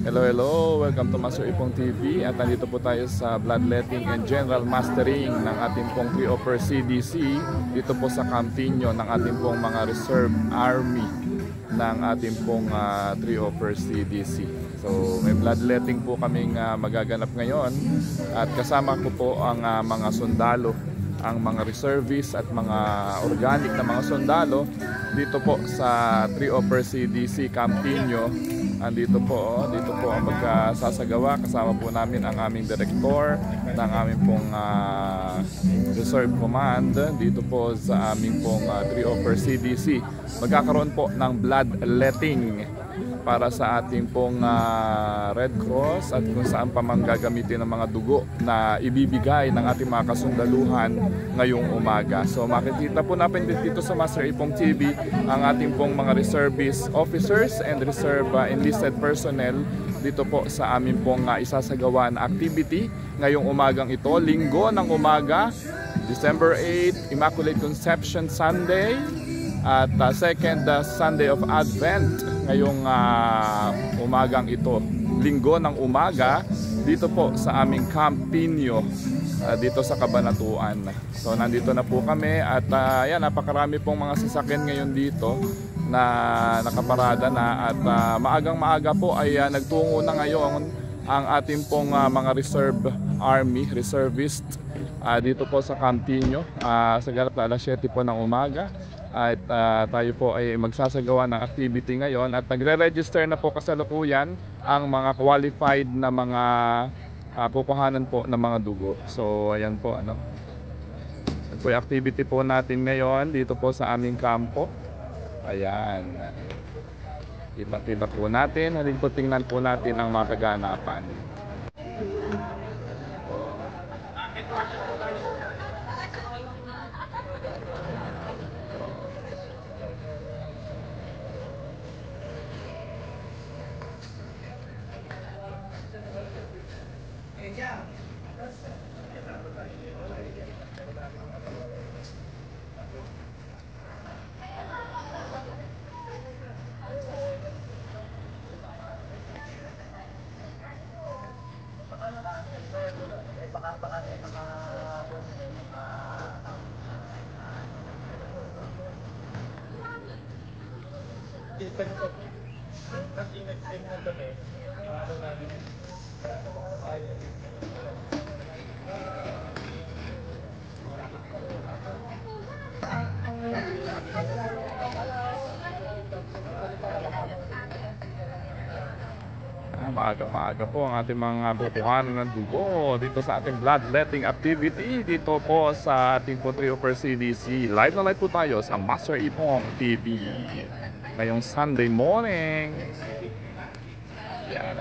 Hello, hello! Welcome to Master Ipong TV at nandito po tayo sa bloodletting and general mastering ng ating pong 3-offer CDC dito po sa Campino ng ating pong mga reserve army ng ating pong 3-offer CDC. So may bloodletting po kaming magaganap ngayon at kasama ko po ang mga sundalo, ang mga reservists at mga organic na mga sundalo dito po sa 3-offer CDC Campino. Dito po ang magkasasagawa. Kasama po namin ang aming direktor ng aming pong reserve command dito po sa aming pong 3-offer CDC. Magkakaroon po ng bloodletting para sa ating pong Red Cross at kung saan pa man gagamitin ng mga dugo na ibibigay ng ating mga kasundaluhan ngayong umaga. So makikita po natin dito sa Master Ipong TV ang ating pong mga reservist officers and reserve enlisted personnel dito po sa aming pong isasagawa na activity ngayong umagang ito, linggo ng umaga, December 8, Immaculate Conception Sunday at second Sunday of Advent ngayong umagang ito, linggo ng umaga dito po sa aming Campino dito sa Cabanatuan. So nandito na po kami at yan, napakarami pong mga sasakyan ngayon dito na nakaparada na at maagang maaga po ay nagtungo na ngayon ang ating pong mga reserve army, reservist dito po sa Campino sa ganap na alas 7 po ng umaga. At tayo po ay magsasagawa ng activity ngayon at nagre-register na po kasalukuyan ang mga qualified na mga kukuhanan po ng mga dugo. So ayan po ano. Ito yung activity po natin ngayon dito po sa aming kampo. Ayan. Kita po natin. Halin po tingnan po natin ang mga kaganapan. Maaga po ang ating mga bukuhanan ng dugo dito sa ating bloodletting activity dito po sa ating 3-offer CDC. Live na live po tayo sa Master Ipong TV ngayong Sunday morning. Yan.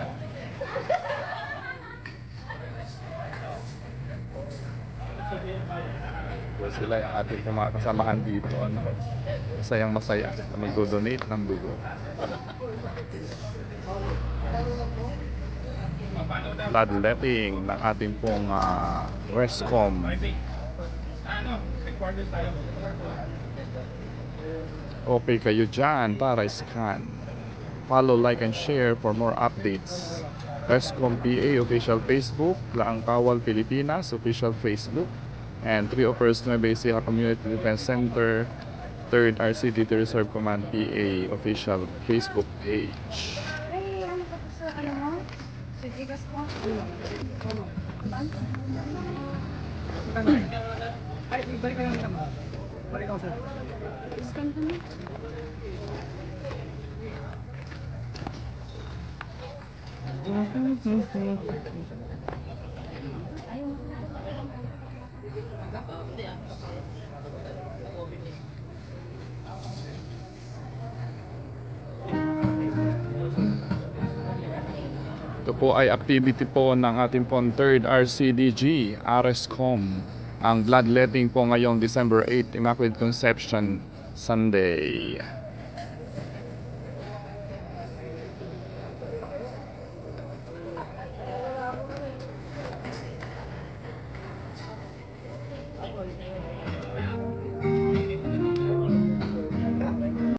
Sila yung ating mga kasamahan dito. Masayang masaya na mag-donate ng dugo. Bloodletting ng ating pong Rescom. Okay kayo dyan para scan. Follow, like, and share for more updates. Rescom PA official Facebook, Laang Kawal Pilipinas official Facebook, and 3-offers Nueva Ecija Community Defense Center 3rd RCDT Reserve Command PA official Facebook page. Ay, balik ka lang naman. Balik ako sir. Ito po ay activity po ng ating pong 3rd RCDG, RSCOM. Ang bloodletting po ngayong December 8, Immaculate Conception Sunday.